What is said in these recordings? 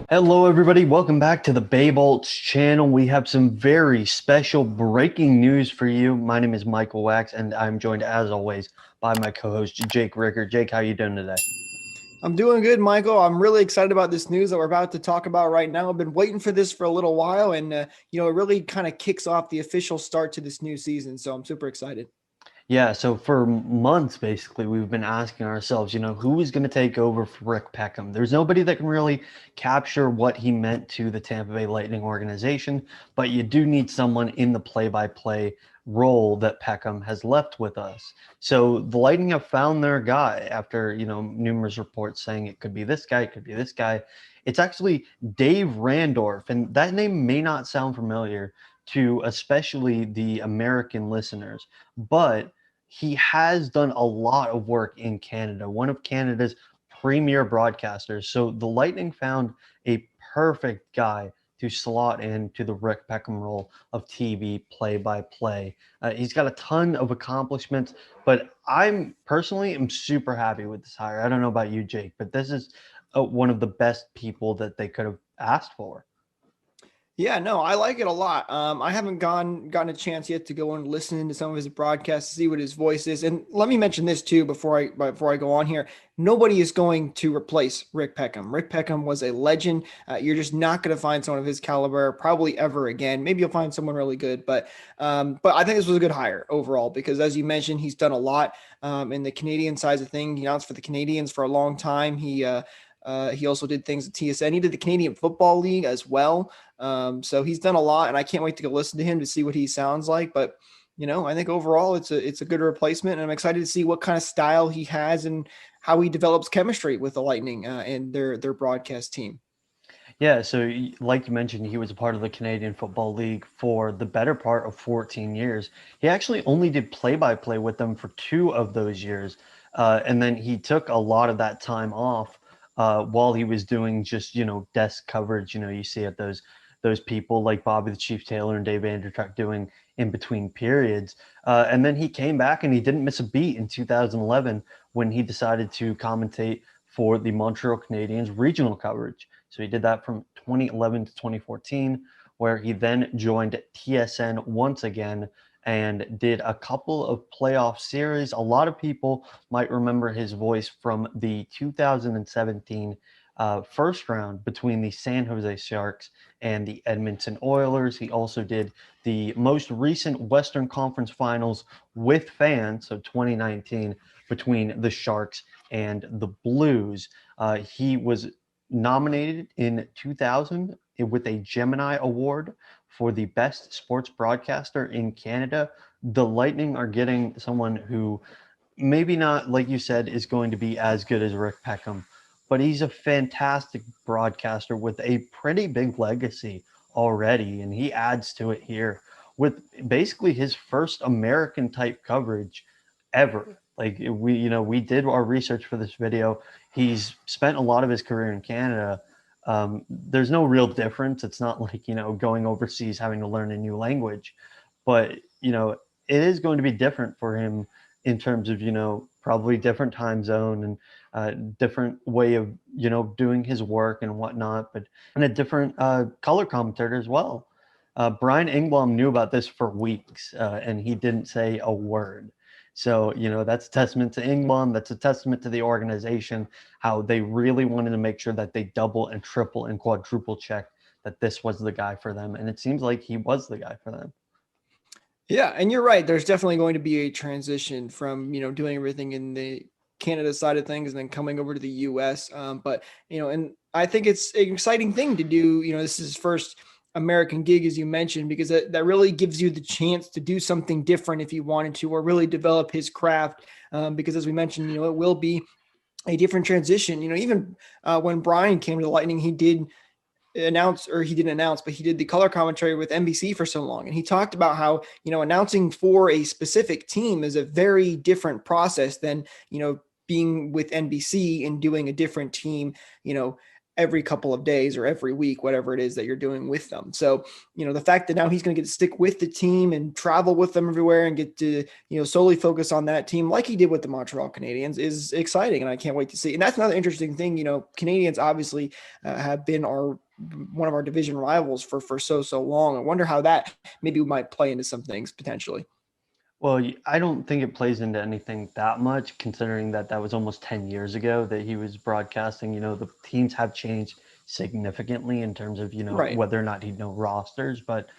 Hello, everybody. Welcome back to the Bay Bolts channel. We have some very special breaking news for you. My name is Michael Wax, and I'm joined, as always, by my co-host, Jake Ricker. Jake, how you doing today? I'm doing good, Michael. I'm really excited about this news that we're about to talk about right now. I've been waiting for this for a little while, and it really kind of kicks off the official start to this new season. So I'm super excited. Yeah, so for months, basically, we've been asking ourselves, who is going to take over for Rick Peckham? There's nobody that can really capture what he meant to the Tampa Bay Lightning organization, but you do need someone in the play-by-play role that Peckham has left with us. So the Lightning have found their guy after, numerous reports saying it could be this guy, it could be this guy. It's actually Dave Randorf, and that name may not sound familiar to especially the American listeners, but he has done a lot of work in Canada, one of Canada's premier broadcasters. So the Lightning found a perfect guy to slot into the Rick Peckham role of TV play-by-play. He's got a ton of accomplishments, but I'm personally am super happy with this hire. I don't know about you, Jake, but this is one of the best people that they could have asked for. Yeah, no, I like it a lot. I haven't gotten a chance yet to go and listen to some of his broadcasts, see what his voice is. And let me mention this too before I go on here. Nobody is going to replace Rick Peckham. Rick Peckham was a legend. You're just not going to find someone of his caliber probably ever again. Maybe you'll find someone really good, but I think this was a good hire overall because, as you mentioned, he's done a lot in the Canadian side of things. He announced for the Canadians for a long time. He also did things at TSN. He did the Canadian Football League as well. So he's done a lot, and I can't wait to go listen to him to see what he sounds like. But I think overall it's a good replacement, and I'm excited to see what kind of style he has and how he develops chemistry with the Lightning and their broadcast team. Yeah, so like you mentioned, he was a part of the Canadian Football League for the better part of 14 years. He actually only did play-by-play with them for 2 of those years. And then he took a lot of that time off while he was doing just, desk coverage. You see at those people like Bobby the Chief Taylor and Dave Andreychuk doing in between periods. And then he came back and he didn't miss a beat in 2011 when he decided to commentate for the Montreal Canadiens regional coverage. So he did that from 2011 to 2014, where he then joined TSN once again and did a couple of playoff series. A lot of people might remember his voice from the 2017 first round between the San Jose Sharks and the Edmonton Oilers. He also did the most recent Western Conference Finals with fans, so 2019, between the Sharks and the Blues. He was nominated in 2000 with a Gemini Award for the best sports broadcaster in Canada. The Lightning are getting someone who maybe not, like you said, is going to be as good as Rick Peckham, but he's a fantastic broadcaster with a pretty big legacy already, and he adds to it here with basically his first American type coverage ever. Like we did our research for this video. He's spent a lot of his career in Canada. There's no real difference. It's not like, going overseas, having to learn a new language, but, it is going to be different for him in terms of, probably different time zone and different way of, doing his work and whatnot, but and a different color commentator as well. Brian Engblom knew about this for weeks, and he didn't say a word. So, that's a testament to Engblom. That's a testament to the organization, how they really wanted to make sure that they double and triple and quadruple check that this was the guy for them. And it seems like he was the guy for them. Yeah, and you're right. There's definitely going to be a transition from doing everything in the Canada side of things and then coming over to the U.S. But and I think it's an exciting thing to do. This is his first American gig, as you mentioned, because that really gives you the chance to do something different if you wanted to, or really develop his craft. Because as we mentioned, it will be a different transition. Even when Brian came to the Lightning, he didn't announce, but he did the color commentary with NBC for so long. And he talked about how, announcing for a specific team is a very different process than, being with NBC and doing a different team, every couple of days or every week, whatever it is that you're doing with them. So, the fact that now he's going to get to stick with the team and travel with them everywhere and get to, solely focus on that team like he did with the Montreal Canadiens is exciting. And I can't wait to see. And that's another interesting thing. Canadians obviously have been one of our division rivals for so long. I wonder how that maybe might play into some things potentially. Well, I don't think it plays into anything that much, considering that that was almost 10 years ago that he was broadcasting. The teams have changed significantly in terms of, Right. whether or not he'd know rosters. But,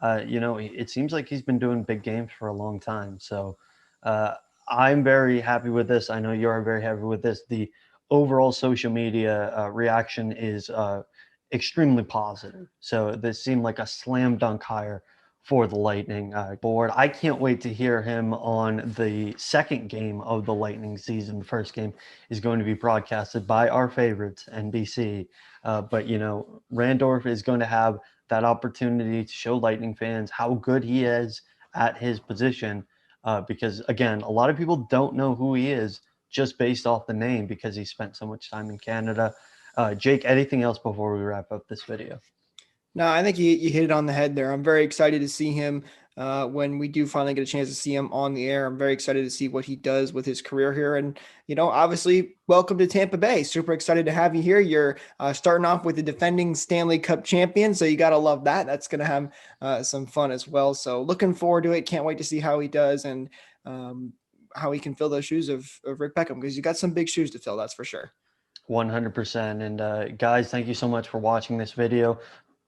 it seems like he's been doing big games for a long time. So uh, I'm very happy with this. I know you're very happy with this. The overall social media reaction is extremely positive. So this seemed like a slam dunk hire for the Lightning board. I can't wait to hear him on the second game of the Lightning season. The first game is going to be broadcasted by our favorites, NBC. But, Randorf is going to have that opportunity to show Lightning fans how good he is at his position. Because, again, a lot of people don't know who he is just based off the name because he spent so much time in Canada. Jake, anything else before we wrap up this video? No, I think you hit it on the head there. I'm very excited to see him when we do finally get a chance to see him on the air. I'm very excited to see what he does with his career here. And, obviously, welcome to Tampa Bay. Super excited to have you here. You're starting off with the defending Stanley Cup champion, so you got to love that. That's going to have some fun as well. So looking forward to it. Can't wait to see how he does and how he can fill those shoes of Rick Beckham, because you got some big shoes to fill, that's for sure. 100%. And guys, thank you so much for watching this video.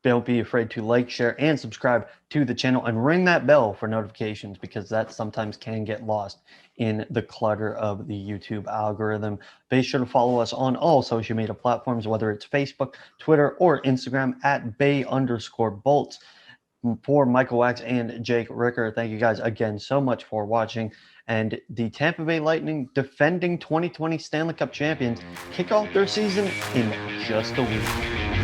Don't be afraid to like, share, and subscribe to the channel and ring that bell for notifications, because that sometimes can get lost in the clutter of the YouTube algorithm. Be sure to follow us on all social media platforms, whether it's Facebook, Twitter, or Instagram at Bay_Bolts. For Michael Wax and Jake Ricker, thank you guys again so much for watching. And the Tampa Bay Lightning, defending 2020 Stanley Cup champions, kick off their season in just a week.